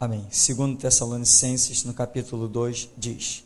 Amém. Segundo Tessalonicenses, no capítulo 2, diz: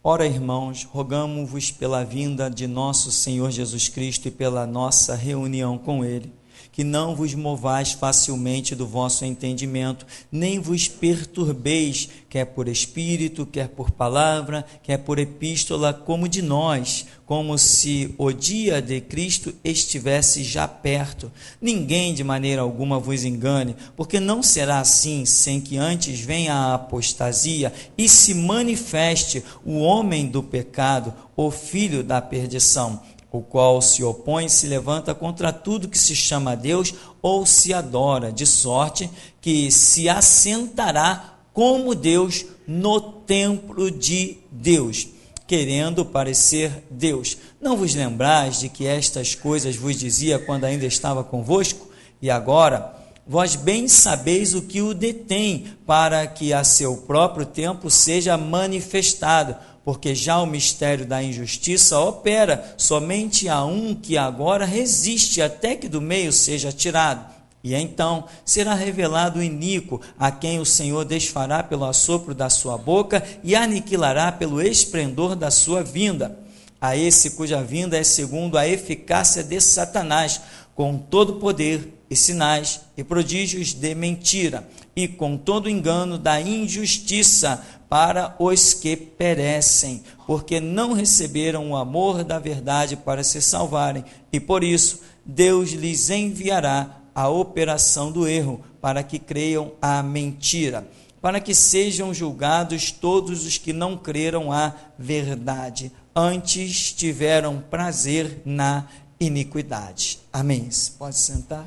Ora, irmãos, rogamo-vos pela vinda de nosso Senhor Jesus Cristo e pela nossa reunião com Ele, que não vos movais facilmente do vosso entendimento, nem vos perturbeis, quer por espírito, quer por palavra, quer por epístola, como de nós, como se o dia de Cristo estivesse já perto. Ninguém de maneira alguma vos engane, porque não será assim, sem que antes venha a apostasia e se manifeste o homem do pecado, o filho da perdição, o qual se opõe e se levanta contra tudo que se chama Deus ou se adora, de sorte que se assentará como Deus no templo de Deus, querendo parecer Deus. Não vos lembrais de que estas coisas vos dizia quando ainda estava convosco? E agora, vós bem sabeis o que o detém, para que a seu próprio tempo seja manifestado, porque já o mistério da injustiça opera, somente há um que agora resiste até que do meio seja tirado. E então será revelado o iníquo, a quem o Senhor desfará pelo assopro da sua boca e aniquilará pelo esplendor da sua vinda. A esse cuja vinda é segundo a eficácia de Satanás, com todo poder e sinais e prodígios de mentira, e com todo engano da injustiça, para os que perecem, porque não receberam o amor da verdade para se salvarem, e por isso Deus lhes enviará a operação do erro, para que creiam a mentira, para que sejam julgados todos os que não creram a verdade, antes tiveram prazer na iniquidade. Amém. Pode sentar.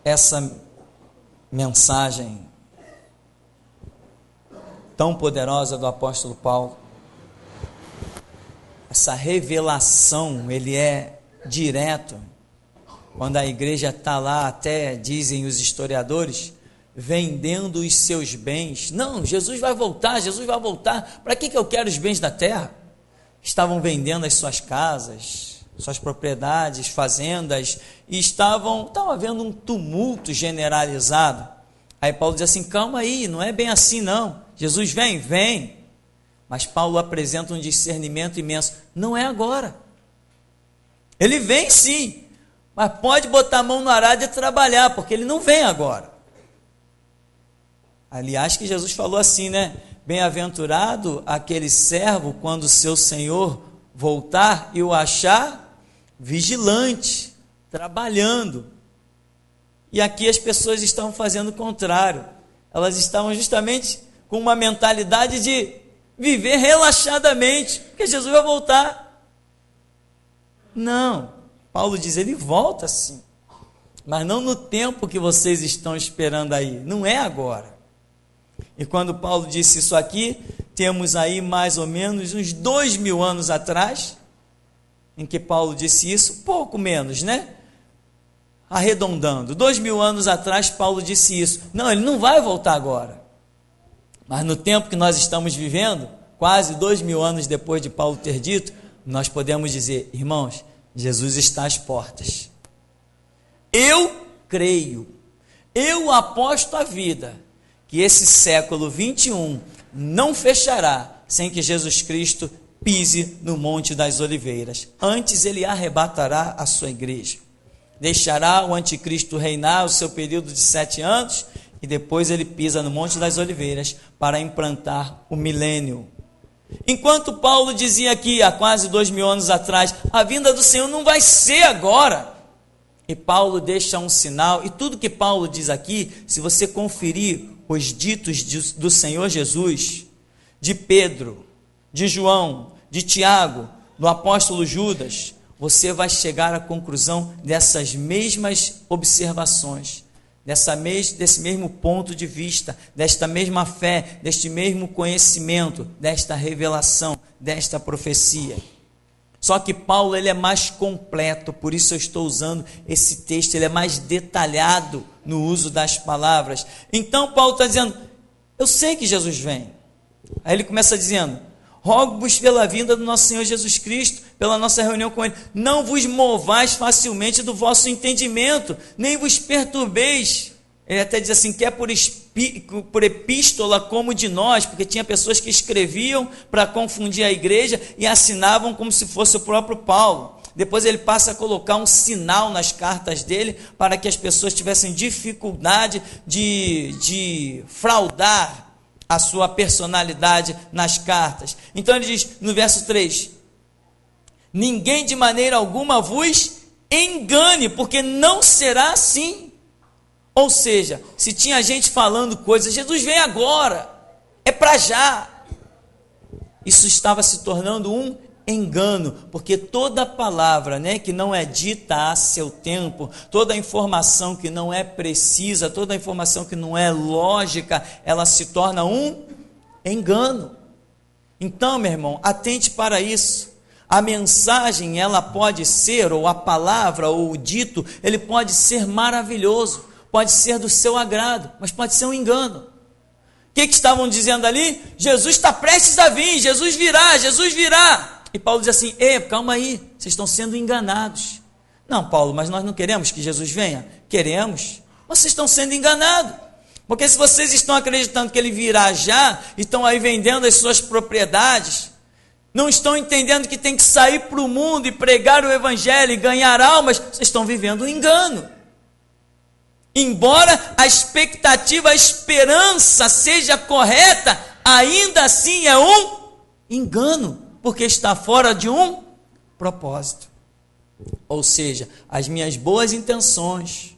Essa mensagem tão poderosa do apóstolo Paulo, essa revelação, ele é direto, quando a igreja está lá, até dizem os historiadores, vendendo os seus bens. Não, Jesus vai voltar, para que eu quero os bens da terra? Estavam vendendo as suas casas, suas propriedades, fazendas, e estava havendo um tumulto generalizado. Aí Paulo diz assim: calma aí, não é bem assim não, Jesus vem, mas Paulo apresenta um discernimento imenso, não é agora, ele vem sim, mas pode botar a mão no arado e trabalhar, porque ele não vem agora. Aliás, que Jesus falou assim, né? Bem-aventurado aquele servo quando seu senhor voltar e o achar vigilante, trabalhando. E aqui as pessoas estão fazendo o contrário. Elas estavam justamente com uma mentalidade de viver relaxadamente, porque Jesus vai voltar. Não, Paulo diz, ele volta sim, mas não no tempo que vocês estão esperando aí, não é agora. E quando Paulo disse isso aqui, temos aí mais ou menos uns 2000 anos atrás, em que Paulo disse isso, pouco menos, né? Arredondando, 2000 anos atrás Paulo disse isso. Não, ele não vai voltar agora. Mas no tempo que nós estamos vivendo, quase 2000 anos depois de Paulo ter dito, nós podemos dizer, irmãos, Jesus está às portas. Eu creio, eu aposto a vida, que esse século 21 não fechará sem que Jesus Cristo pise no Monte das Oliveiras. Antes ele arrebatará a sua igreja. Deixará o anticristo reinar o seu período de 7 anos e depois ele pisa no Monte das Oliveiras para implantar o milênio. Enquanto Paulo dizia aqui, há quase 2000 anos atrás, a vinda do Senhor não vai ser agora. E Paulo deixa um sinal, e tudo que Paulo diz aqui, se você conferir os ditos do Senhor Jesus, de Pedro, de João, de Tiago, do apóstolo Judas, você vai chegar à conclusão dessas mesmas observações, desse mesmo ponto de vista, desta mesma fé, deste mesmo conhecimento, desta revelação, desta profecia. Só que Paulo ele é mais completo, por isso eu estou usando esse texto, ele é mais detalhado no uso das palavras. Então Paulo está dizendo, eu sei que Jesus vem. Aí ele começa dizendo, rogo-vos pela vinda do nosso Senhor Jesus Cristo, pela nossa reunião com Ele, não vos movais facilmente do vosso entendimento, nem vos perturbeis. Ele até diz assim, quer por epístola como de nós, porque tinha pessoas que escreviam para confundir a igreja e assinavam como se fosse o próprio Paulo. Depois ele passa a colocar um sinal nas cartas dele, para que as pessoas tivessem dificuldade de fraudar a sua personalidade nas cartas. Então ele diz no verso 3, ninguém de maneira alguma vos engane, porque não será assim. Ou seja, se tinha gente falando coisas, Jesus vem agora, é para já. Isso estava se tornando um engano, porque toda palavra, que não é dita a seu tempo, toda informação que não é precisa, toda informação que não é lógica, ela se torna um engano. Então, meu irmão, atente para isso. A mensagem, ela pode ser, ou a palavra, ou o dito, ele pode ser maravilhoso, pode ser do seu agrado, mas pode ser um engano. O que estavam dizendo ali? Jesus está prestes a vir, Jesus virá, Jesus virá. E Paulo diz assim, calma aí, vocês estão sendo enganados. Não, Paulo, mas nós não queremos que Jesus venha. Queremos, mas vocês estão sendo enganados. Porque se vocês estão acreditando que ele virá já, estão aí vendendo as suas propriedades, não estão entendendo que tem que sair para o mundo e pregar o evangelho e ganhar almas, vocês estão vivendo um engano. Embora a expectativa, a esperança seja correta, ainda assim é um engano, porque está fora de um propósito. Ou seja, as minhas boas intenções,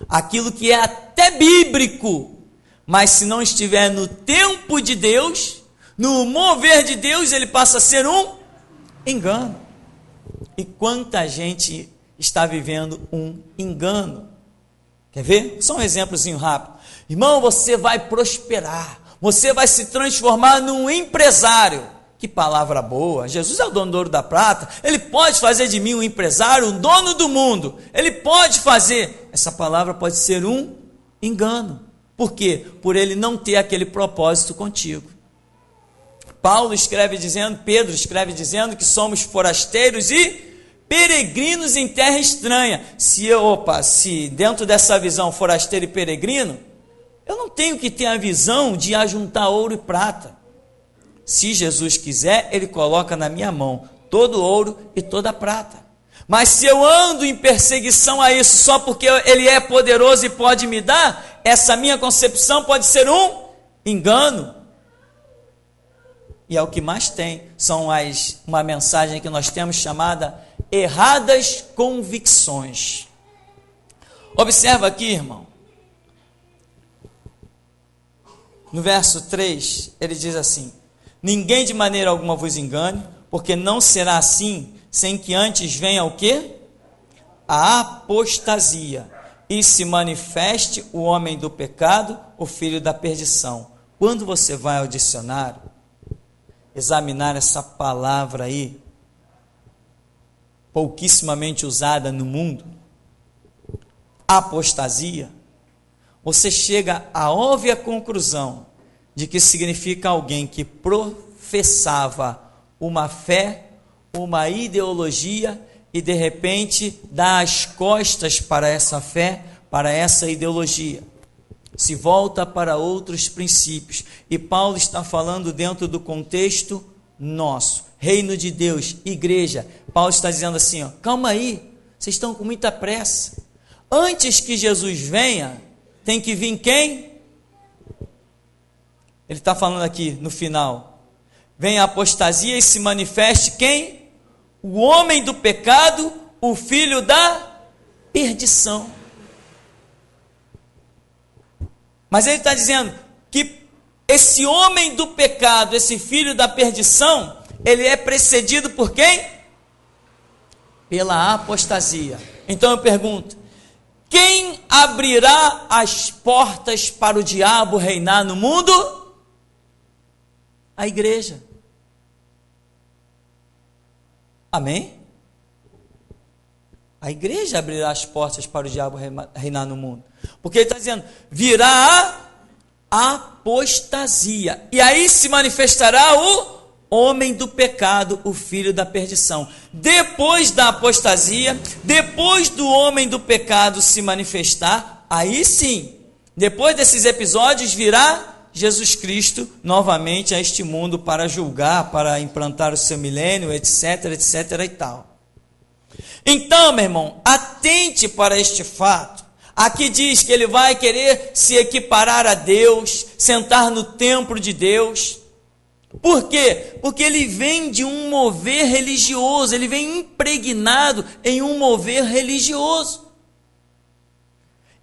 aquilo que é até bíblico, mas se não estiver no tempo de Deus, no mover de Deus, ele passa a ser um engano. E quanta gente está vivendo um engano. Quer ver? Só um exemplozinho rápido. Irmão, você vai prosperar, você vai se transformar num empresário. Que palavra boa, Jesus é o dono do ouro e da prata, ele pode fazer de mim um empresário, um dono do mundo, ele pode fazer. Essa palavra pode ser um engano. Por quê? Por ele não ter aquele propósito contigo. Pedro escreve dizendo que somos forasteiros e peregrinos em terra estranha. Se dentro dessa visão forasteiro e peregrino, eu não tenho que ter a visão de ajuntar ouro e prata. Se Jesus quiser, ele coloca na minha mão todo o ouro e toda a prata. Mas se eu ando em perseguição a isso só porque ele é poderoso e pode me dar, essa minha concepção pode ser um engano. E é o que mais tem, uma mensagem que nós temos chamada erradas convicções. Observa aqui, irmão. No verso 3, ele diz assim, ninguém de maneira alguma vos engane, porque não será assim, sem que antes venha o quê? A apostasia, e se manifeste o homem do pecado, o filho da perdição. Quando você vai ao dicionário, examinar essa palavra aí, pouquissimamente usada no mundo, apostasia, você chega à óbvia conclusão de que significa alguém que professava uma fé, uma ideologia e de repente dá as costas para essa fé, para essa ideologia. Se volta para outros princípios. E Paulo está falando dentro do contexto nosso, reino de Deus, igreja. Paulo está dizendo assim, calma aí, vocês estão com muita pressa. Antes que Jesus venha, tem que vir quem? Ele está falando aqui no final, vem a apostasia e se manifeste quem? O homem do pecado, o filho da perdição. Mas ele está dizendo que esse homem do pecado, esse filho da perdição, ele é precedido por quem? Pela apostasia. Então eu pergunto, quem abrirá as portas para o diabo reinar no mundo? A igreja. Amém? A igreja abrirá as portas para o diabo reinar no mundo. Porque ele está dizendo, virá a apostasia. E aí se manifestará o homem do pecado, o filho da perdição. Depois da apostasia, depois do homem do pecado se manifestar, aí sim, depois desses episódios, virá Jesus Cristo novamente a este mundo para julgar, para implantar o seu milênio, etc, etc e tal. Então, meu irmão, atente para este fato. Aqui diz que ele vai querer se equiparar a Deus, sentar no templo de Deus. Por quê? Porque ele vem de um mover religioso, ele vem impregnado em um mover religioso.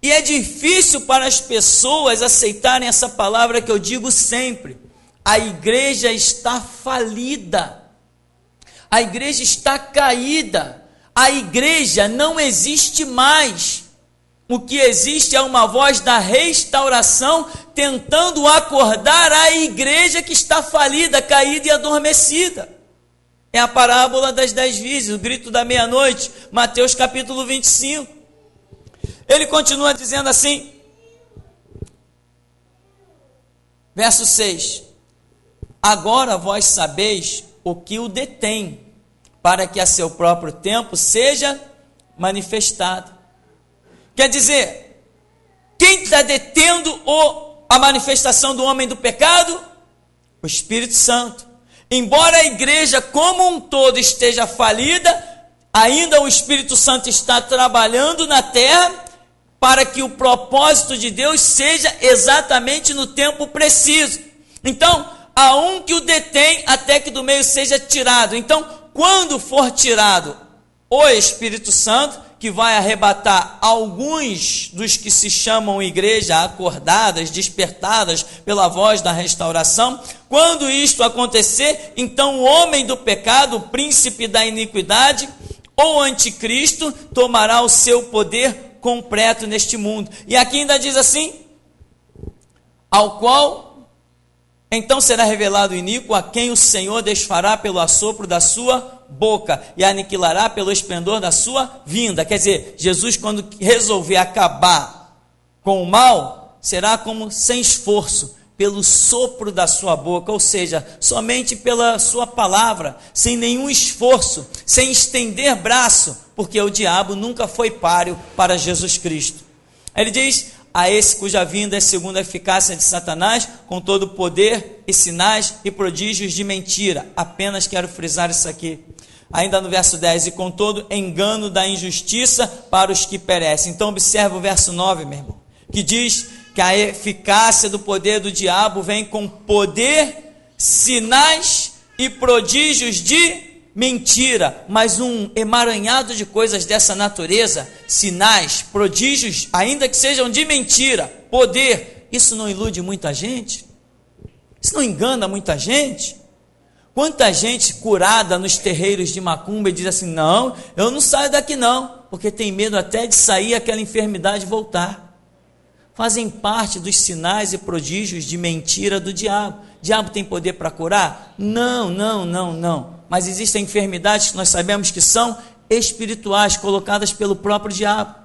E é difícil para as pessoas aceitarem essa palavra que eu digo sempre: a igreja está falida, a igreja está caída, a igreja não existe mais. O que existe é uma voz da restauração tentando acordar a igreja que está falida, caída e adormecida. É a parábola das 10 virgens, o grito da meia-noite, Mateus capítulo 25. Ele continua dizendo assim, verso 6: agora vós sabeis o que o detém, para que a seu próprio tempo seja manifestado. Quer dizer, quem está detendo a manifestação do homem do pecado? O Espírito Santo. Embora a igreja como um todo esteja falida, ainda o Espírito Santo está trabalhando na terra para que o propósito de Deus seja exatamente no tempo preciso. Então, há um que o detém até que do meio seja tirado. Então, quando for tirado o Espírito Santo, que vai arrebatar alguns dos que se chamam igreja acordadas, despertadas pela voz da restauração, quando isto acontecer, então o homem do pecado, o príncipe da iniquidade, ou anticristo, tomará o seu poder completo neste mundo. E aqui ainda diz assim: ao qual então será revelado o iníquo, a quem o Senhor desfará pelo assopro da sua boca e aniquilará pelo esplendor da sua vinda. Quer dizer, Jesus, quando resolver acabar com o mal, será como sem esforço, pelo sopro da sua boca, ou seja, somente pela sua palavra, sem nenhum esforço, sem estender braço, porque o diabo nunca foi páreo para Jesus Cristo. Ele diz: a esse cuja vinda é segundo a eficácia de Satanás, com todo o poder e sinais e prodígios de mentira. Apenas quero frisar isso aqui. Ainda no verso 10, e com todo engano da injustiça para os que perecem. Então observa o verso 9, meu irmão, que diz que a eficácia do poder do diabo vem com poder, sinais e prodígios de mentira, mas um emaranhado de coisas dessa natureza, sinais, prodígios, ainda que sejam de mentira, poder, isso não ilude muita gente? Isso não engana muita gente? Quanta gente curada nos terreiros de macumba e diz assim: não, eu não saio daqui não, porque tem medo até de sair aquela enfermidade e voltar. Fazem parte dos sinais e prodígios de mentira do diabo. O diabo tem poder para curar? Não. Mas existem enfermidades que nós sabemos que são espirituais, colocadas pelo próprio diabo.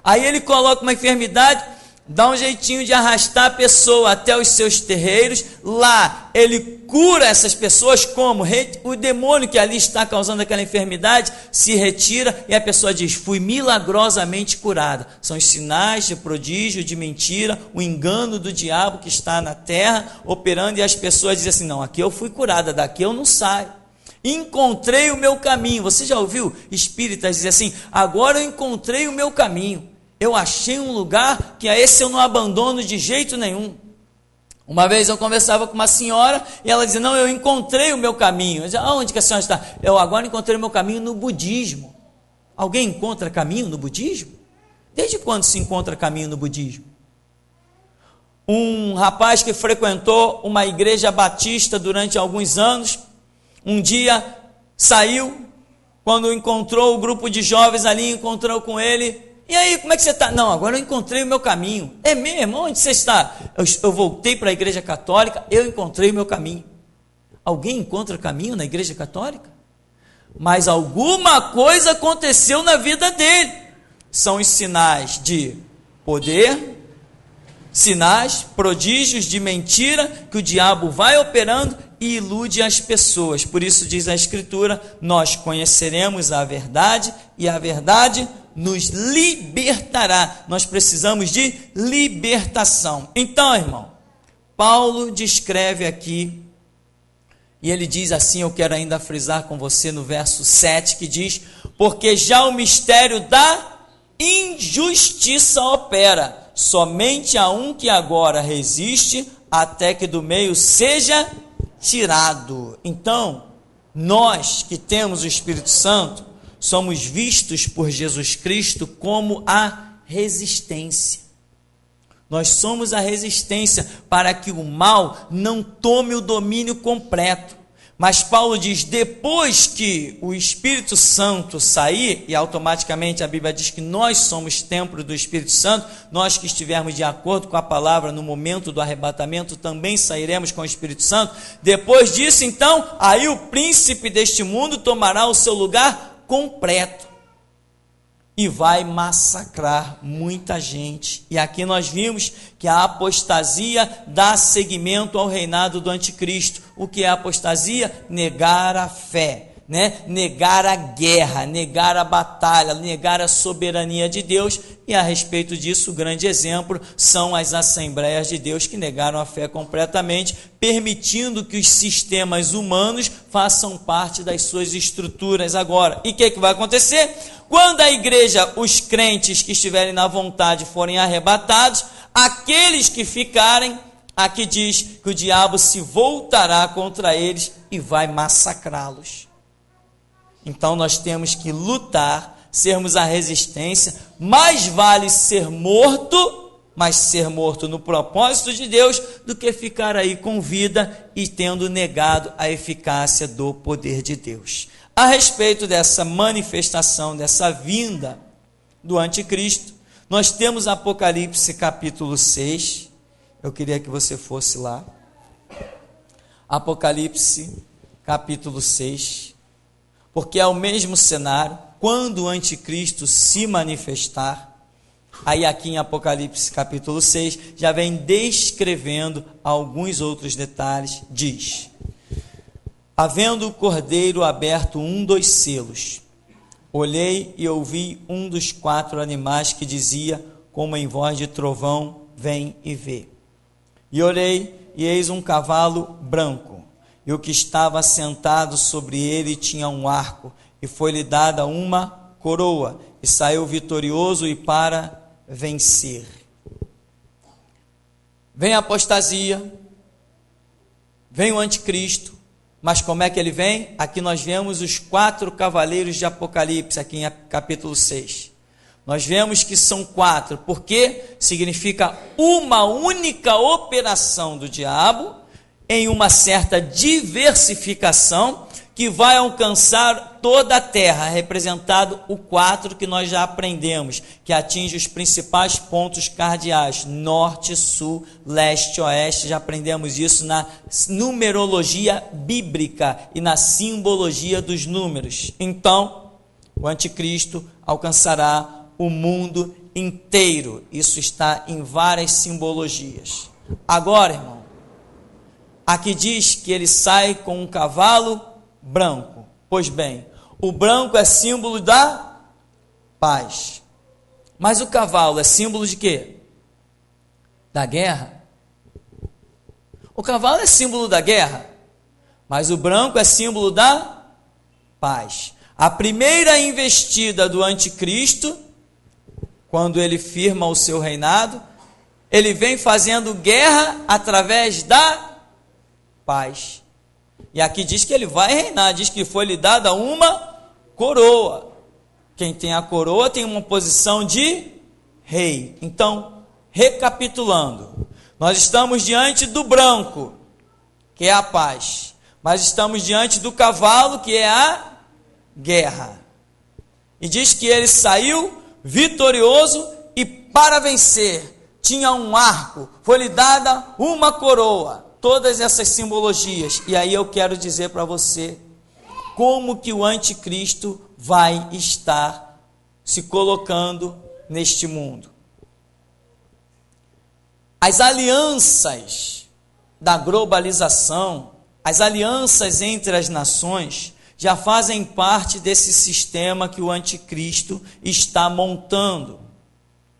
Aí ele coloca uma enfermidade, dá um jeitinho de arrastar a pessoa até os seus terreiros. Lá ele cura essas pessoas. Como? O demônio que ali está causando aquela enfermidade se retira e a pessoa diz: fui milagrosamente curada. São os sinais de prodígio, de mentira, o engano do diabo que está na terra operando, e as pessoas dizem assim: não, aqui eu fui curada, daqui eu não saio. Encontrei o meu caminho. Você já ouviu espíritas dizer assim: agora eu encontrei o meu caminho, eu achei um lugar que a esse eu não abandono de jeito nenhum. Uma vez eu conversava com uma senhora e ela dizia: não, eu encontrei o meu caminho. Eu dizia: aonde que a senhora está? Eu agora encontrei o meu caminho no budismo. Alguém encontra caminho no budismo? Desde quando se encontra caminho no budismo? Um rapaz que frequentou uma igreja batista durante alguns anos, um dia saiu, quando encontrou o grupo de jovens ali, encontrou com ele: e aí, como é que você está? Não, agora eu encontrei o meu caminho. É mesmo? Onde você está? Eu voltei para a igreja católica, eu encontrei o meu caminho. Alguém encontra caminho na igreja católica? Mas alguma coisa aconteceu na vida dele. São os sinais de poder, sinais, prodígios de mentira que o diabo vai operando e ilude as pessoas. Por isso diz a Escritura: nós conheceremos a verdade e a verdade nos libertará. Nós precisamos de libertação. Então, irmão, Paulo descreve aqui, e ele diz assim, eu quero ainda frisar com você no verso 7, que diz: porque já o mistério da injustiça opera, somente a um que agora resiste, até que do meio seja tirado. Então, nós que temos o Espírito Santo, somos vistos por Jesus Cristo como a resistência. Nós somos a resistência para que o mal não tome o domínio completo. Mas Paulo diz, depois que o Espírito Santo sair, e automaticamente a Bíblia diz que nós somos templo do Espírito Santo, nós que estivermos de acordo com a palavra no momento do arrebatamento, também sairemos com o Espírito Santo. Depois disso, então, aí o príncipe deste mundo tomará o seu lugar completo e vai massacrar muita gente. E aqui nós vimos que a apostasia dá seguimento ao reinado do anticristo. O que é apostasia? Negar a fé, negar a guerra, negar a batalha, negar a soberania de Deus. E a respeito disso, o grande exemplo são as Assembleias de Deus, que negaram a fé completamente, permitindo que os sistemas humanos façam parte das suas estruturas agora. E o que vai acontecer? Quando a igreja, os crentes que estiverem na vontade forem arrebatados, aqueles que ficarem, aqui diz que o diabo se voltará contra eles e vai massacrá-los. Então nós temos que lutar, sermos a resistência. Mais vale ser morto, mas ser morto no propósito de Deus, do que ficar aí com vida e tendo negado a eficácia do poder de Deus. A respeito dessa manifestação, dessa vinda do anticristo, nós temos Apocalipse capítulo 6, eu queria que você fosse lá, Apocalipse capítulo 6, porque é o mesmo cenário, quando o anticristo se manifestar, aí aqui em Apocalipse capítulo 6, já vem descrevendo alguns outros detalhes, diz: havendo o cordeiro aberto dos selos, olhei e ouvi um dos 4 animais que dizia, como em voz de trovão, vem e vê. E olhei, e eis um cavalo branco, e o que estava sentado sobre ele tinha um arco, e foi-lhe dada uma coroa, e saiu vitorioso e para vencer. Vem a apostasia, vem o anticristo. Mas como é que ele vem? Aqui nós vemos os 4 cavaleiros de Apocalipse, aqui em capítulo 6. Nós vemos que são 4, porque significa uma única operação do diabo, em uma certa diversificação, que vai alcançar toda a terra, representado o 4 que nós já aprendemos, que atinge os principais pontos cardeais, norte, sul, leste, oeste. Já aprendemos isso na numerologia bíblica e na simbologia dos números. Então, o anticristo alcançará o mundo inteiro. Isso está em várias simbologias. Agora, irmão, aqui diz que ele sai com um cavalo branco. Pois bem, o branco é símbolo da paz. Mas o cavalo é símbolo de quê? Da guerra. O cavalo é símbolo da guerra, mas o branco é símbolo da paz. A primeira investida do anticristo, quando ele firma o seu reinado, ele vem fazendo guerra através da paz. E aqui diz que ele vai reinar, diz que foi-lhe dada uma coroa. Quem tem a coroa tem uma posição de rei. Então, recapitulando, nós estamos diante do branco, que é a paz, mas estamos diante do cavalo, que é a guerra. E diz que ele saiu vitorioso e para vencer tinha um arco, foi-lhe dada uma coroa. Todas essas simbologias. E aí eu quero dizer para você como que o anticristo vai estar se colocando neste mundo. As alianças da globalização as alianças entre as nações já fazem parte desse sistema que o anticristo está montando.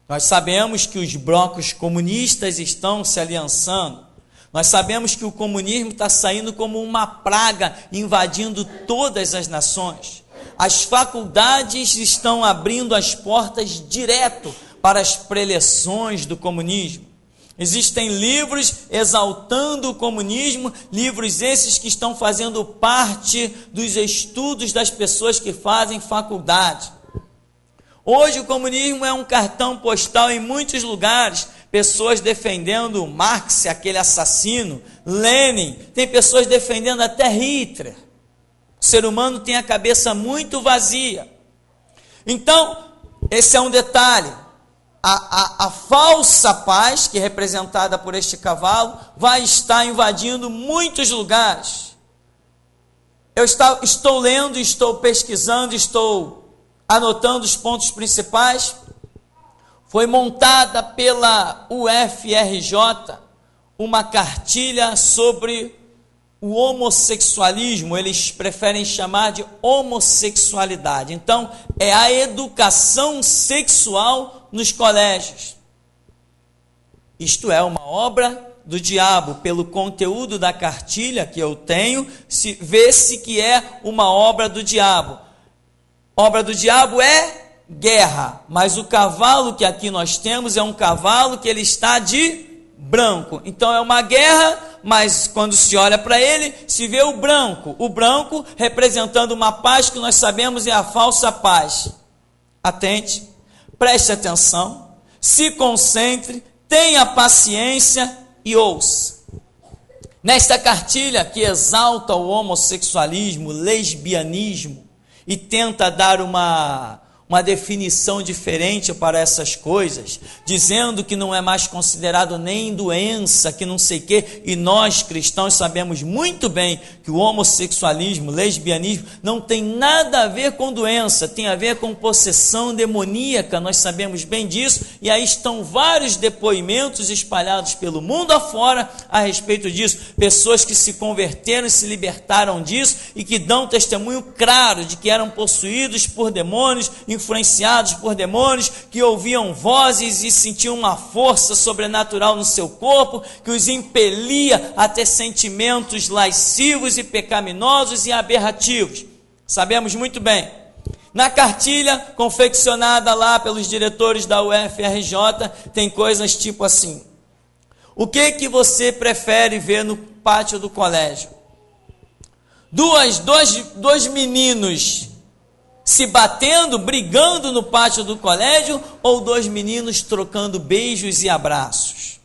Nós sabemos que os blocos comunistas estão se aliançando. Nós sabemos que o comunismo está saindo como uma praga, invadindo todas as nações. As faculdades estão abrindo as portas direto para as preleções do comunismo. Existem livros exaltando o comunismo, livros esses que estão fazendo parte dos estudos das pessoas que fazem faculdade. Hoje o comunismo é um cartão postal em muitos lugares, pessoas defendendo Marx, aquele assassino, Lenin, tem pessoas defendendo até Hitler. O ser humano tem a cabeça muito vazia. Então, esse é um detalhe. A falsa paz, que é representada por este cavalo, vai estar invadindo muitos lugares. Eu estou lendo, estou pesquisando, estou anotando os pontos principais. Foi montada pela UFRJ uma cartilha sobre o homossexualismo, eles preferem chamar de homossexualidade. Então, é a educação sexual nos colégios. Isto é uma obra do diabo. Pelo conteúdo da cartilha que eu tenho, vê-se que é uma obra do diabo. Obra do diabo é guerra, mas o cavalo que aqui nós temos é um cavalo que ele está de branco. Então é uma guerra, mas quando se olha para ele, se vê o branco representando uma paz que nós sabemos é a falsa paz. Atente, preste atenção, se concentre, tenha paciência e ouça. Nesta cartilha que exalta o homossexualismo, lesbianismo e tenta dar uma definição diferente para essas coisas, dizendo que não é mais considerado nem doença, que não sei o quê, e nós cristãos sabemos muito bem que o homossexualismo, lesbianismo, não tem nada a ver com doença, tem a ver com possessão demoníaca, nós sabemos bem disso, e aí estão vários depoimentos espalhados pelo mundo afora a respeito disso, pessoas que se converteram e se libertaram disso, e que dão testemunho claro de que eram possuídos por demônios, influenciados por demônios, que ouviam vozes e sentiam uma força sobrenatural no seu corpo, que os impelia a ter sentimentos lascivos e pecaminosos e aberrativos. Sabemos muito bem. Na cartilha confeccionada lá pelos diretores da UFRJ, tem coisas tipo assim: o que você prefere ver no pátio do colégio? Dois meninos se batendo, brigando no pátio do colégio, ou dois meninos trocando beijos e abraços?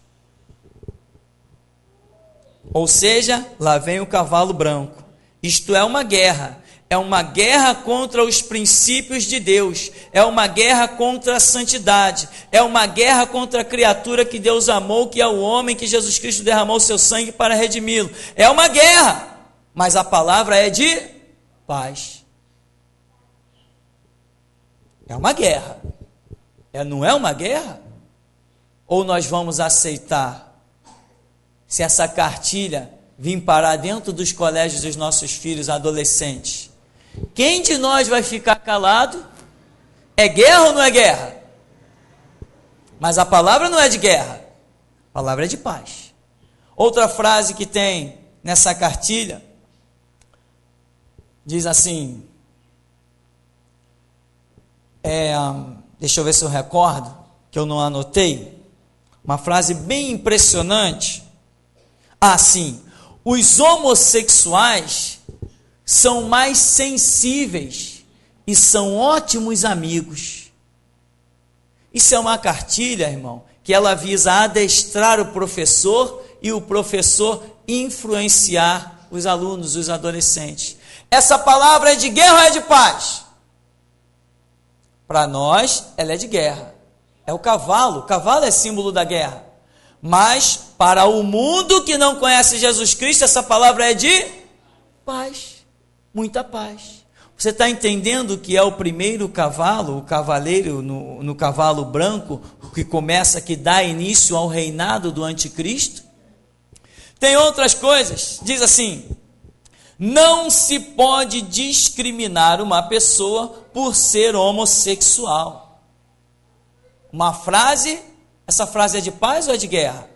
Ou seja, lá vem o cavalo branco. Isto é uma guerra contra os princípios de Deus, é uma guerra contra a santidade, é uma guerra contra a criatura que Deus amou, que é o homem, que Jesus Cristo derramou seu sangue para redimi-lo. É uma guerra, mas a palavra é de paz. É uma guerra. Não é uma guerra? Ou nós vamos aceitar, se essa cartilha vir parar dentro dos colégios dos nossos filhos adolescentes? Quem de nós vai ficar calado? É guerra ou não é guerra? Mas a palavra não é de guerra, a palavra é de paz. Outra frase que tem nessa cartilha diz assim, deixa eu ver se eu recordo, que eu não anotei, uma frase bem impressionante. Sim, os homossexuais são mais sensíveis e são ótimos amigos. Isso é uma cartilha, irmão, que ela visa adestrar o professor e o professor influenciar os alunos, os adolescentes. Essa palavra é de guerra ou é de paz? Para nós, ela é de guerra. É o cavalo é símbolo da guerra. Mas, para o mundo que não conhece Jesus Cristo, essa palavra é de paz. Muita paz. Você está entendendo que é o primeiro cavalo, o cavaleiro no cavalo branco, que dá início ao reinado do anticristo? Tem outras coisas. Diz assim, Não se pode discriminar uma pessoa por ser homossexual. Uma frase, essa frase é de paz ou é de guerra?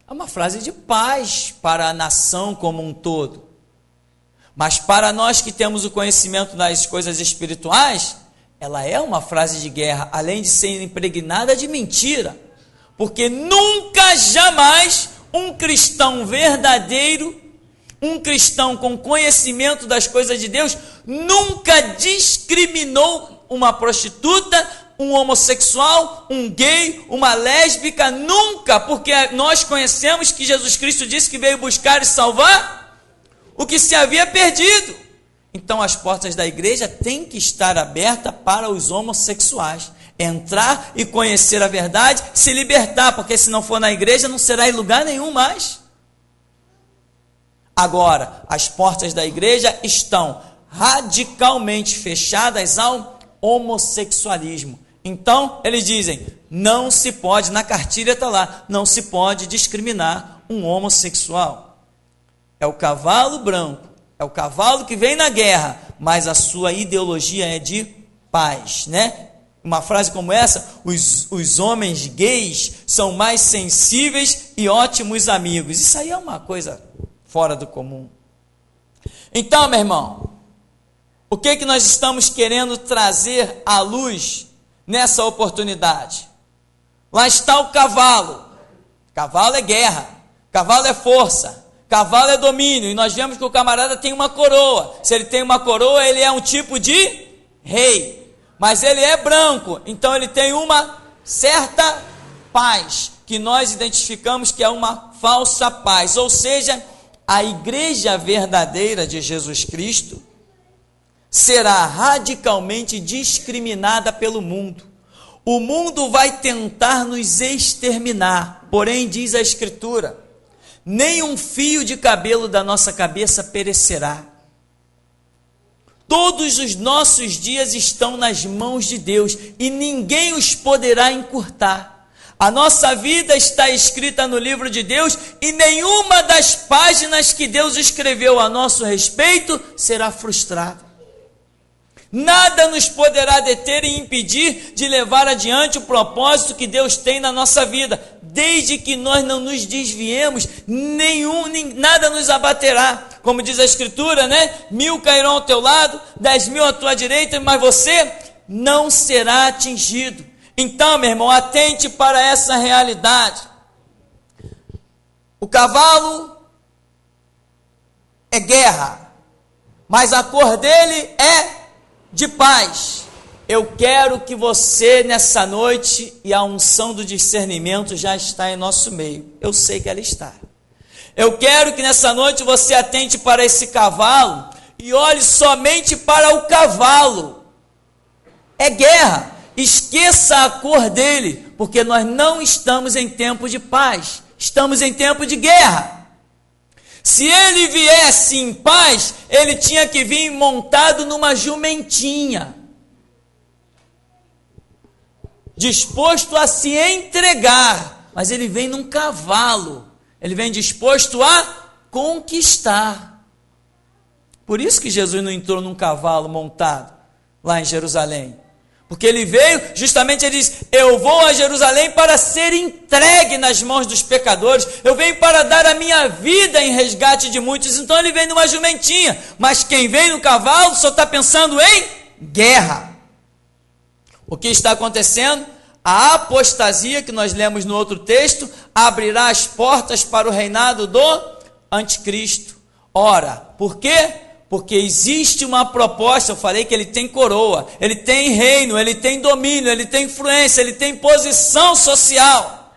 É uma frase de paz para a nação como um todo. Mas para nós que temos o conhecimento das coisas espirituais, ela é uma frase de guerra, além de ser impregnada de mentira. Porque nunca, jamais, um cristão verdadeiro, um cristão com conhecimento das coisas de Deus, nunca discriminou uma prostituta, um homossexual, um gay, uma lésbica, nunca, porque nós conhecemos que Jesus Cristo disse que veio buscar e salvar o que se havia perdido. Então as portas da igreja têm que estar abertas para os homossexuais, entrar e conhecer a verdade, se libertar, porque se não for na igreja não será em lugar nenhum mais. Agora, as portas da igreja estão radicalmente fechadas ao homossexualismo. Então, eles dizem, não se pode, na cartilha está lá, não se pode discriminar um homossexual. É o cavalo branco, é o cavalo que vem na guerra, mas a sua ideologia é de paz, né? Uma frase como essa, os homens gays são mais sensíveis e ótimos amigos. Isso aí é uma coisa fora do comum. Então, meu irmão, o que nós estamos querendo trazer à luz nessa oportunidade? Lá está o cavalo. Cavalo é guerra, cavalo é força, cavalo é domínio. E nós vemos que o camarada tem uma coroa. Se ele tem uma coroa, ele é um tipo de rei. Mas ele é branco, então ele tem uma certa paz, que nós identificamos que é uma falsa paz. Ou seja, a igreja verdadeira de Jesus Cristo será radicalmente discriminada pelo mundo. O mundo vai tentar nos exterminar, porém diz a Escritura, nem um fio de cabelo da nossa cabeça perecerá. Todos os nossos dias estão nas mãos de Deus e ninguém os poderá encurtar. A nossa vida está escrita no livro de Deus e nenhuma das páginas que Deus escreveu a nosso respeito será frustrada. Nada nos poderá deter e impedir de levar adiante o propósito que Deus tem na nossa vida. Desde que nós não nos desviemos, nada nos abaterá. Como diz a Escritura, né? 1000 cairão ao teu lado, 10.000 à tua direita, mas você não será atingido. Então, meu irmão, atente para essa realidade. O cavalo é guerra, mas a cor dele é de paz. Eu quero que você nessa noite, e a unção do discernimento já está em nosso meio, eu sei que ela está. Eu quero que nessa noite você atente para esse cavalo e olhe somente para o cavalo. É guerra. Esqueça a cor dele, porque nós não estamos em tempo de paz, estamos em tempo de guerra. Se ele viesse em paz, ele tinha que vir montado numa jumentinha, disposto a se entregar, mas ele vem num cavalo, ele vem disposto a conquistar. Por isso que Jesus não entrou num cavalo montado lá em Jerusalém. Porque ele veio, justamente ele diz, eu vou a Jerusalém para ser entregue nas mãos dos pecadores, eu venho para dar a minha vida em resgate de muitos. Então ele vem numa jumentinha, mas quem vem no cavalo só está pensando em guerra. O que está acontecendo? A apostasia que nós lemos no outro texto, abrirá as portas para o reinado do anticristo. Ora, por quê? Porque existe uma proposta, eu falei que ele tem coroa, ele tem reino, ele tem domínio, ele tem influência, ele tem posição social.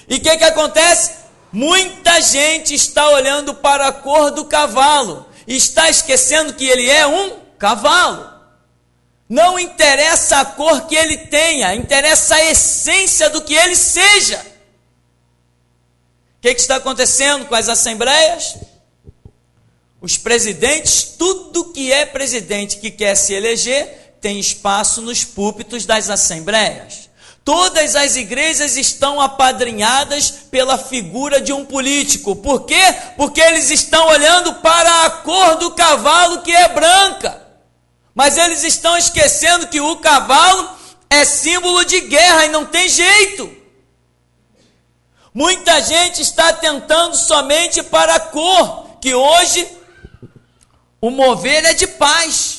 E o que acontece? Muita gente está olhando para a cor do cavalo, e está esquecendo que ele é um cavalo. Não interessa a cor que ele tenha, interessa a essência do que ele seja. O que está acontecendo com as assembleias? Os presidentes, tudo que é presidente que quer se eleger, tem espaço nos púlpitos das assembleias. Todas as igrejas estão apadrinhadas pela figura de um político. Por quê? Porque eles estão olhando para a cor do cavalo, que é branca. Mas eles estão esquecendo que o cavalo é símbolo de guerra e não tem jeito. Muita gente está atentando somente para a cor, que hoje o mover é de paz.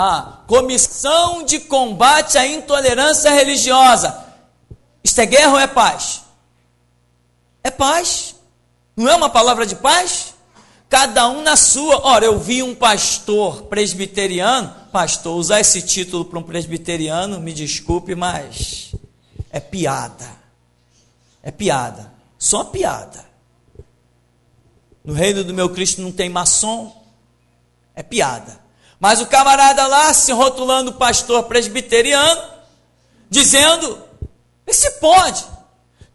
A Comissão de Combate à Intolerância Religiosa. Isto é guerra ou é paz? É paz. Não é uma palavra de paz? Cada um na sua. Ora, eu vi um pastor presbiteriano, pastor, usar esse título para um presbiteriano, me desculpe, mas é piada. É piada. Só piada. No reino do meu Cristo não tem maçom. É piada. Mas o camarada lá, se rotulando pastor presbiteriano, dizendo, se pode,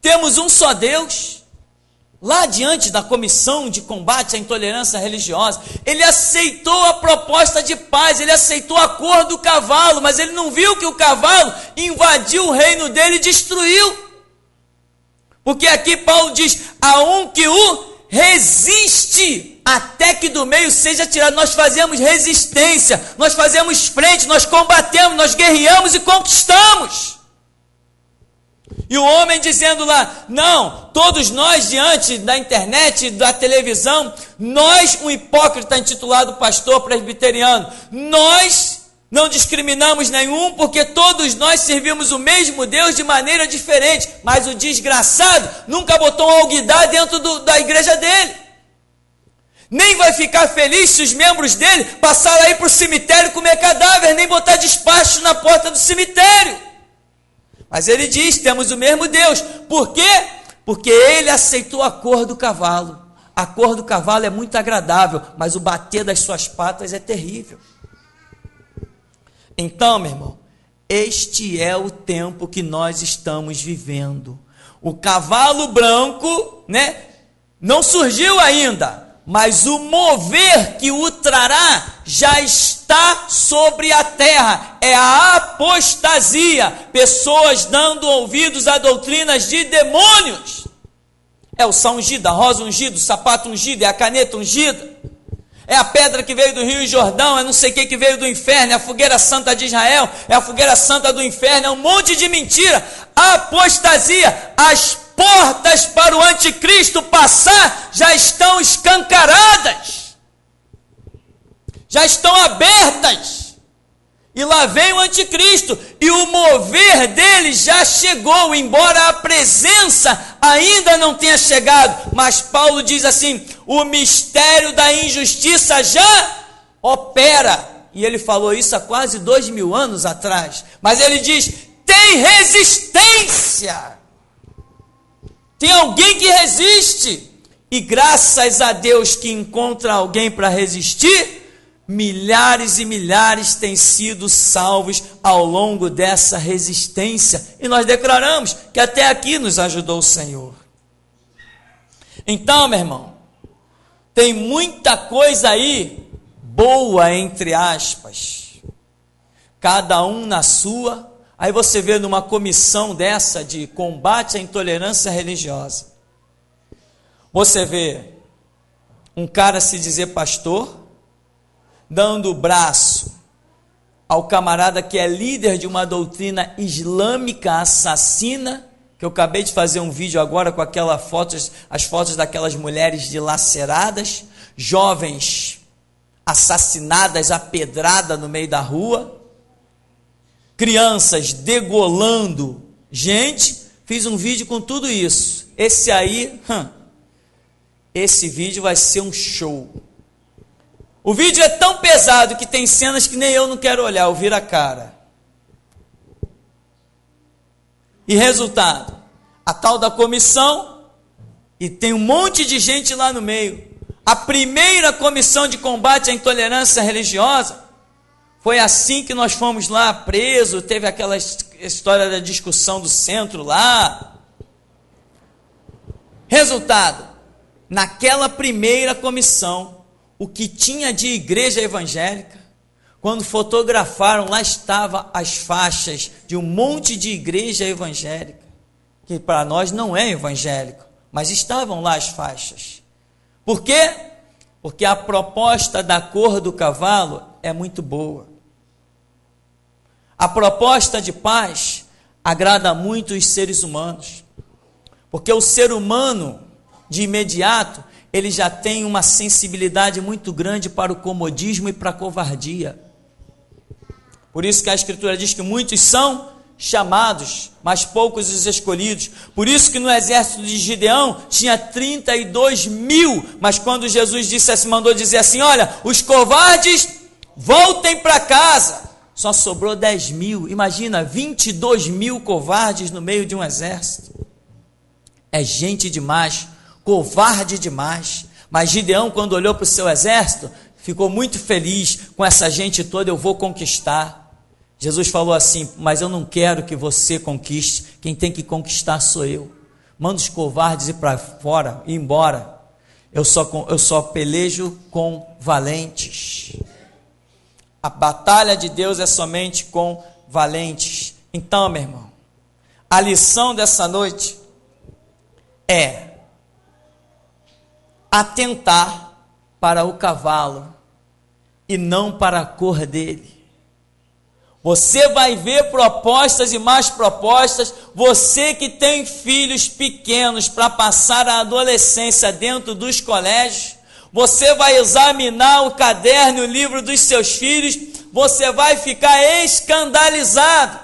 temos um só Deus. Lá diante da Comissão de Combate à Intolerância Religiosa, ele aceitou a proposta de paz, ele aceitou a cor do cavalo, mas ele não viu que o cavalo invadiu o reino dele e destruiu. Porque aqui Paulo diz, há um que o resiste, até que do meio seja tirado. Nós fazemos resistência, nós fazemos frente, nós combatemos, nós guerreamos e conquistamos. E o homem dizendo lá, não, todos nós diante da internet, da televisão, nós, um hipócrita intitulado pastor presbiteriano, nós não discriminamos nenhum, porque todos nós servimos o mesmo Deus de maneira diferente, mas o desgraçado nunca botou um alguidar dentro da igreja dele. Nem vai ficar feliz se os membros dele passarem aí para o cemitério comer cadáver, nem botar despacho na porta do cemitério. Mas ele diz, temos o mesmo Deus. Por quê? Porque ele aceitou a cor do cavalo. A cor do cavalo é muito agradável, mas o bater das suas patas é terrível. Então, meu irmão, este é o tempo que nós estamos vivendo. O cavalo branco, não surgiu ainda. Mas o mover que o trará já está sobre a terra. É a apostasia. Pessoas dando ouvidos a doutrinas de demônios. É o sal ungido, a rosa ungida, o sapato ungido, é a caneta ungida. É a pedra que veio do Rio Jordão, é não sei o que veio do inferno, é a fogueira santa de Israel, é a fogueira santa do inferno, é um monte de mentira. A apostasia, as portas para o anticristo passar já estão escancaradas, já estão abertas, e lá vem o anticristo, e o mover dele já chegou, embora a presença ainda não tenha chegado, mas Paulo diz assim, o mistério da injustiça já opera, e ele falou isso há quase 2000 anos atrás, mas ele diz, tem resistência, tem alguém que resiste, e graças a Deus que encontra alguém para resistir, milhares e milhares têm sido salvos ao longo dessa resistência, e nós declaramos que até aqui nos ajudou o Senhor. Então, meu irmão, tem muita coisa aí, boa entre aspas, cada um na sua. Aí você vê numa comissão dessa de combate à intolerância religiosa, você vê um cara se dizer pastor, dando o braço ao camarada que é líder de uma doutrina islâmica assassina, que eu acabei de fazer um vídeo agora com as fotos daquelas mulheres dilaceradas, jovens assassinadas a pedrada no meio da rua, crianças degolando gente. Fiz um vídeo com tudo isso. Esse vídeo vai ser um show. O vídeo é tão pesado que tem cenas que nem eu não quero olhar, eu viro a cara. E resultado, a tal da comissão, e tem um monte de gente lá no meio. A primeira comissão de combate à intolerância religiosa, foi assim que nós fomos lá presos, teve aquela história da discussão do centro lá. Resultado, naquela primeira comissão, o que tinha de igreja evangélica, Quando fotografaram, lá estavam as faixas de um monte de igreja evangélica, que para nós não é evangélico, mas estavam lá as faixas. Por quê? Porque a proposta da cor do cavalo é muito boa. A proposta de paz agrada muito os seres humanos, porque o ser humano, de imediato, ele já tem uma sensibilidade muito grande para o comodismo e para a covardia. Por isso que a Escritura diz que muitos são chamados, mas poucos os escolhidos. Por isso que no exército de Gideão tinha 32.000, mas quando Jesus mandou dizer assim, olha, os covardes voltem para casa, só sobrou 10.000. Imagina, 22.000 covardes no meio de um exército. É gente demais, covarde demais. Mas Gideão, quando olhou para o seu exército, ficou muito feliz. Com essa gente toda eu vou conquistar. Jesus falou assim, mas eu não quero que você conquiste, quem tem que conquistar sou eu. Manda os covardes ir para fora, ir embora. Eu só pelejo com valentes. A batalha de Deus é somente com valentes. Então, meu irmão, a lição dessa noite é atentar para o cavalo e não para a cor dele. Você vai ver propostas e mais propostas. Você que tem filhos pequenos para passar a adolescência dentro dos colégios, você vai examinar o caderno e o livro dos seus filhos, você vai ficar escandalizado.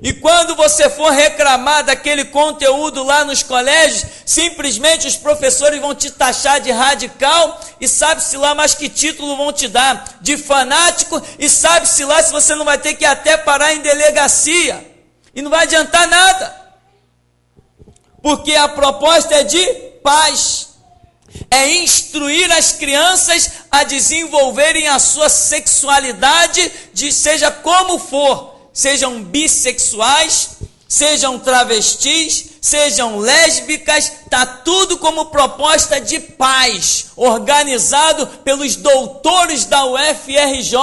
E quando você for reclamar daquele conteúdo lá nos colégios, simplesmente os professores vão te taxar de radical e sabe-se lá mais que título vão te dar, de fanático, e sabe-se lá se você não vai ter que até parar em delegacia. E não vai adiantar nada. Porque a proposta é de paz. É instruir as crianças a desenvolverem a sua sexualidade, seja como for. Sejam bissexuais, sejam travestis, sejam lésbicas, está tudo como proposta de paz, organizado pelos doutores da UFRJ,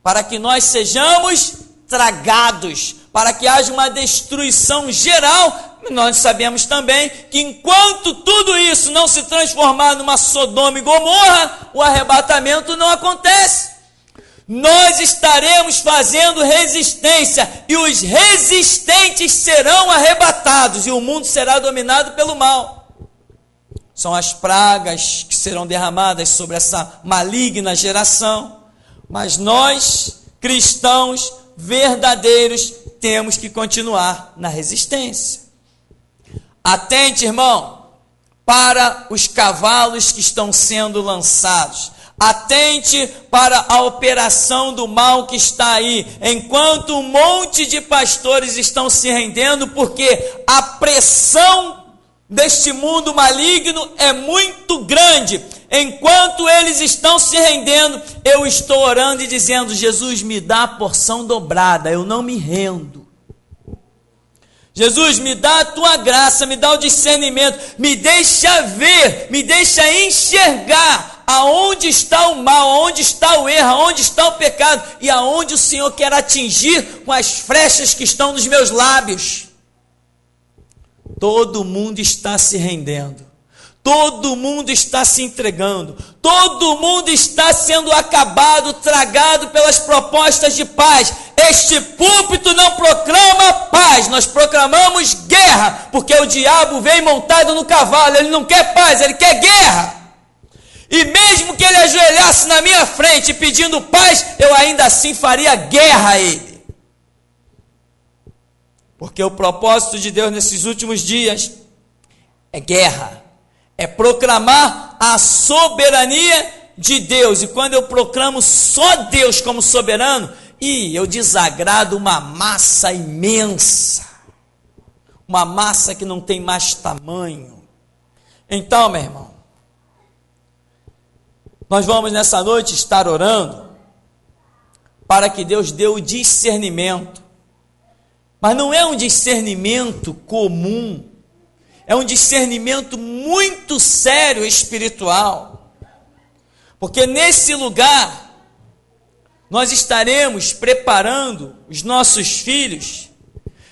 para que nós sejamos tragados, para que haja uma destruição geral. Nós sabemos também que enquanto tudo isso não se transformar numa Sodoma e Gomorra, o arrebatamento não acontece. Nós estaremos fazendo resistência e os resistentes serão arrebatados e o mundo será dominado pelo mal. São as pragas que serão derramadas sobre essa maligna geração. Mas nós, cristãos verdadeiros, temos que continuar na resistência. Atente, irmão, para os cavalos que estão sendo lançados. Atente para a operação do mal que está aí, enquanto um monte de pastores estão se rendendo, porque a pressão deste mundo maligno é muito grande. Enquanto eles estão se rendendo, eu estou orando e dizendo, Jesus, me dá a porção dobrada, eu não me rendo. Jesus, me dá a tua graça, me dá o discernimento, me deixa ver, me deixa enxergar aonde está o mal, aonde está o erro, aonde está o pecado e aonde o Senhor quer atingir com as flechas que estão nos meus lábios. Todo mundo está se rendendo, todo mundo está se entregando, todo mundo está sendo acabado, tragado pelas propostas de paz. Este púlpito não proclama paz, nós proclamamos guerra, porque o diabo vem montado no cavalo, ele não quer paz, ele quer guerra. E mesmo que ele ajoelhasse na minha frente pedindo paz, eu ainda assim faria guerra a ele. Porque o propósito de Deus nesses últimos dias é guerra, é proclamar a soberania de Deus. E quando eu proclamo só Deus como soberano, eu desagrado uma massa imensa, uma massa que não tem mais tamanho. Então, meu irmão, nós vamos nessa noite estar orando para que Deus dê o discernimento. Mas não é um discernimento comum, é um discernimento muito sério espiritual. Porque nesse lugar nós estaremos preparando os nossos filhos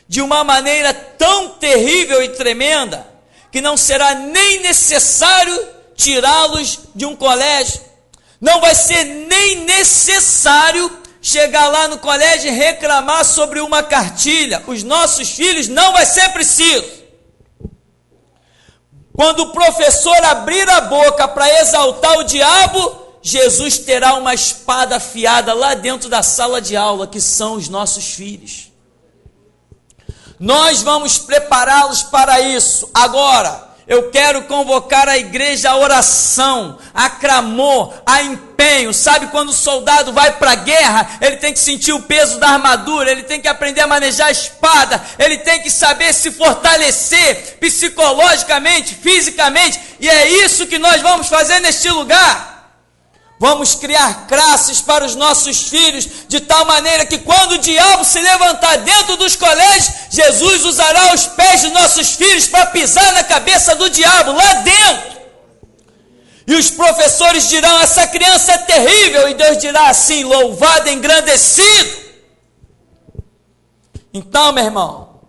de uma maneira tão terrível e tremenda que não será nem necessário tirá-los de um colégio. Não vai ser nem necessário chegar lá no colégio e reclamar sobre uma cartilha. Os nossos filhos não vai ser preciso. Quando o professor abrir a boca para exaltar o diabo, Jesus terá uma espada afiada lá dentro da sala de aula, que são os nossos filhos. Nós vamos prepará-los para isso. Agora, eu quero convocar a igreja à oração, a clamor, a empenho. Sabe, quando o soldado vai para a guerra, ele tem que sentir o peso da armadura, ele tem que aprender a manejar a espada, ele tem que saber se fortalecer psicologicamente, fisicamente, e é isso que nós vamos fazer neste lugar. Vamos criar classes para os nossos filhos, de tal maneira que quando o diabo se levantar dentro dos colégios, Jesus usará os pés dos nossos filhos para pisar na cabeça do diabo, lá dentro. E os professores dirão, essa criança é terrível, e Deus dirá assim, louvado, engrandecido. Então, meu irmão,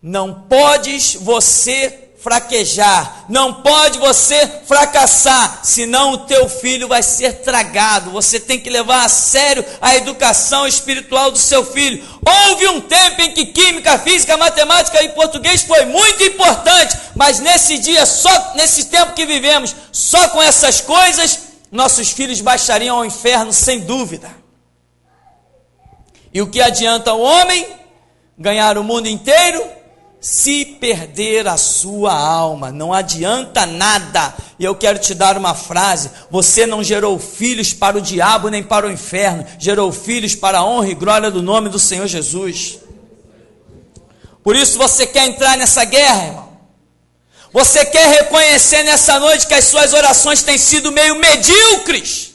não podes você fraquejar, não pode você fracassar, senão o teu filho vai ser tragado. Você tem que levar a sério a educação espiritual do seu filho. Houve um tempo em que química, física, matemática e português foi muito importante, mas nesse dia, só nesse tempo que vivemos, só com essas coisas, nossos filhos baixariam ao inferno, sem dúvida. E o que adianta o homem ganhar o mundo inteiro se perder a sua alma? Não adianta nada. E eu quero te dar uma frase: você não gerou filhos para o diabo nem para o inferno, gerou filhos para a honra e glória do nome do Senhor Jesus. Por isso você quer entrar nessa guerra, irmão? Você quer reconhecer nessa noite que as suas orações têm sido meio medíocres?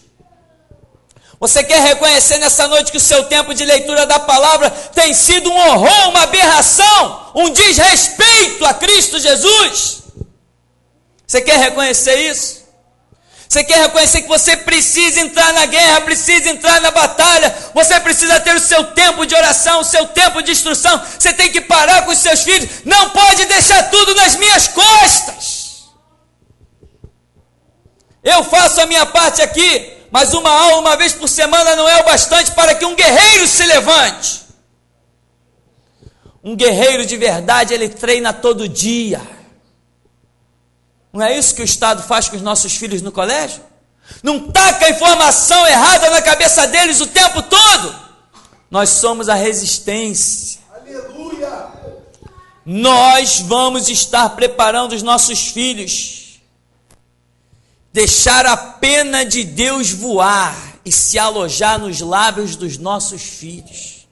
Você quer reconhecer nessa noite que o seu tempo de leitura da palavra tem sido um horror, uma aberração, um desrespeito a Cristo Jesus? Você quer reconhecer isso? Você quer reconhecer que você precisa entrar na guerra, precisa entrar na batalha, você precisa ter o seu tempo de oração, o seu tempo de instrução, você tem que parar com os seus filhos, não pode deixar tudo nas minhas costas. Eu faço a minha parte aqui, mas uma aula uma vez por semana não é o bastante para que um guerreiro se levante. Um guerreiro de verdade, ele treina todo dia. Não é isso que o Estado faz com os nossos filhos no colégio? Não taca a informação errada na cabeça deles o tempo todo? Nós somos a resistência. Aleluia! Nós vamos estar preparando os nossos filhos. Deixar a pena de Deus voar e se alojar nos lábios dos nossos filhos.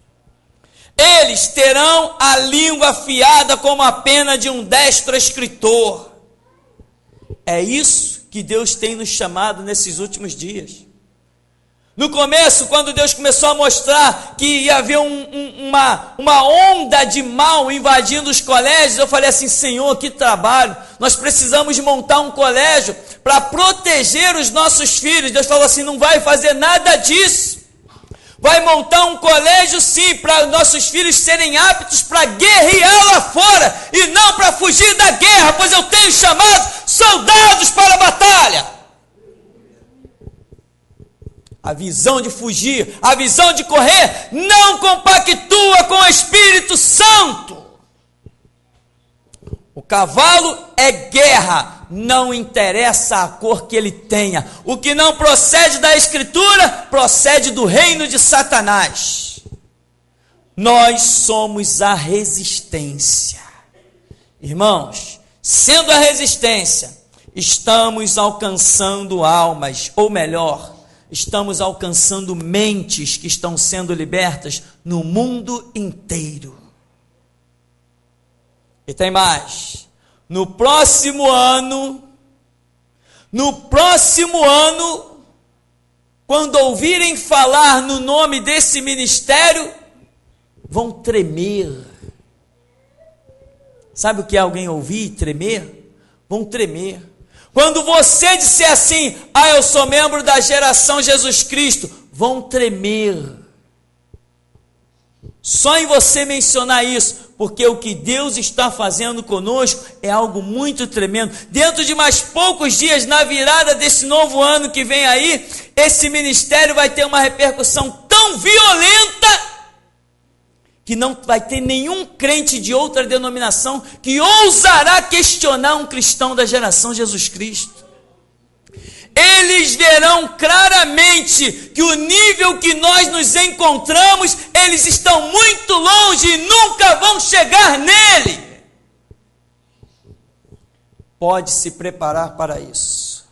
Eles terão a língua afiada como a pena de um destro escritor. É isso que Deus tem nos chamado nesses últimos dias. No começo, quando Deus começou a mostrar que ia haver uma onda de mal invadindo os colégios, eu falei assim: Senhor, que trabalho, nós precisamos montar um colégio para proteger os nossos filhos. Deus falou assim: não vai fazer nada disso, vai montar um colégio sim, para nossos filhos serem aptos para guerrear lá fora, e não para fugir da guerra, pois eu tenho chamado soldados para a batalha. A visão de fugir, a visão de correr, não compactua com o Espírito Santo. O cavalo é guerra, não interessa a cor que ele tenha. O que não procede da Escritura, procede do reino de Satanás. Nós somos a resistência. Irmãos, sendo a resistência, estamos alcançando almas, ou melhor, estamos alcançando mentes que estão sendo libertas no mundo inteiro. E tem mais. No próximo ano, quando ouvirem falar no nome desse ministério, vão tremer. Sabe o que é alguém ouvir e tremer? Vão tremer. Quando você disser assim: eu sou membro da geração Jesus Cristo, vão tremer. Só em você mencionar isso, porque o que Deus está fazendo conosco é algo muito tremendo. Dentro de mais poucos dias, na virada desse novo ano que vem aí, esse ministério vai ter uma repercussão tão violenta que não vai ter nenhum crente de outra denominação que ousará questionar um cristão da geração Jesus Cristo. Eles verão claramente que o nível que nós nos encontramos, eles estão muito longe e nunca vão chegar nele. Pode se preparar para isso.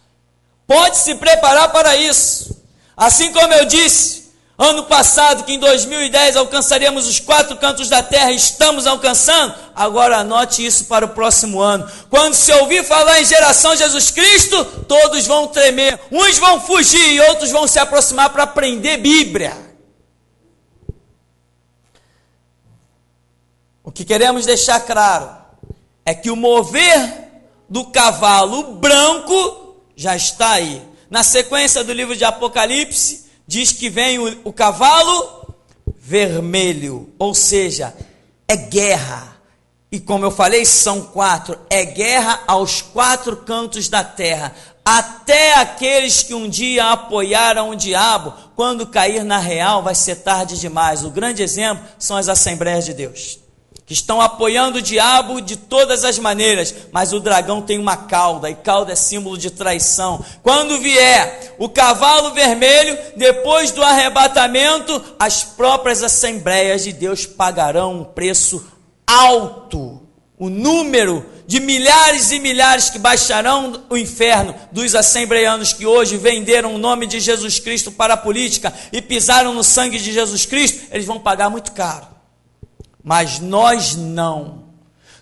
Pode se preparar para isso. Assim como eu disse ano passado, que em 2010 alcançaríamos os 4 cantos da terra, estamos alcançando. Agora anote isso para o próximo ano. Quando se ouvir falar em geração Jesus Cristo, todos vão tremer. Uns vão fugir e outros vão se aproximar para aprender Bíblia. O que queremos deixar claro é que o mover do cavalo branco já está aí. Na sequência do livro de Apocalipse, diz que vem o cavalo vermelho, ou seja, é guerra. E como eu falei, são 4, é guerra aos 4 cantos da terra. Até aqueles que um dia apoiaram o diabo, quando cair na real vai ser tarde demais. O grande exemplo são as Assembleias de Deus, que estão apoiando o diabo de todas as maneiras, mas o dragão tem uma cauda, e cauda é símbolo de traição. Quando vier o cavalo vermelho, depois do arrebatamento, as próprias Assembleias de Deus pagarão um preço alto. O número de milhares e milhares que baixarão o inferno dos assembleianos que hoje venderam o nome de Jesus Cristo para a política e pisaram no sangue de Jesus Cristo, eles vão pagar muito caro. Mas nós não.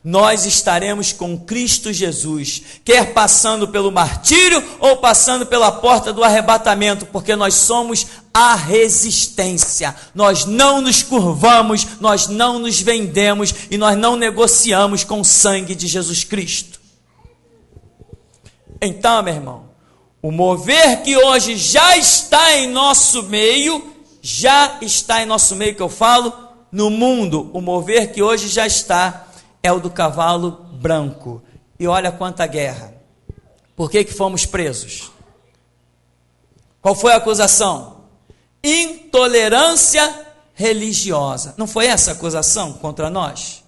Nós estaremos com Cristo Jesus, quer passando pelo martírio ou passando pela porta do arrebatamento, porque nós somos a resistência. Nós não nos curvamos, nós não nos vendemos e nós não negociamos com o sangue de Jesus Cristo. Então, meu irmão, o mover que hoje já está em nosso meio, que eu falo, no mundo, o mover que hoje já está é o do cavalo branco. E olha quanta guerra. Por que fomos presos? Qual foi a acusação? Intolerância religiosa. Não foi essa a acusação contra nós?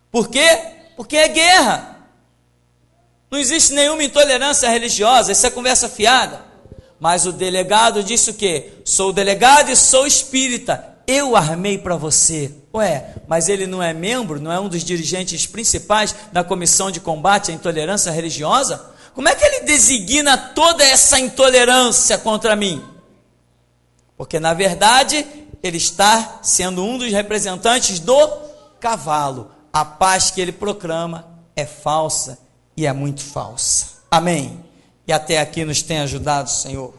Por quê? Porque é guerra. Não existe nenhuma intolerância religiosa, isso é conversa fiada. Mas o delegado disse o quê? Sou delegado e sou espírita. Eu armei para você. Ué, mas ele não é membro, não é um dos dirigentes principais da Comissão de Combate à Intolerância Religiosa? Como é que ele designa toda essa intolerância contra mim? Porque, na verdade, ele está sendo um dos representantes do cavalo. A paz que ele proclama é falsa e é muito falsa. Amém? E até aqui nos tem ajudado, Senhor.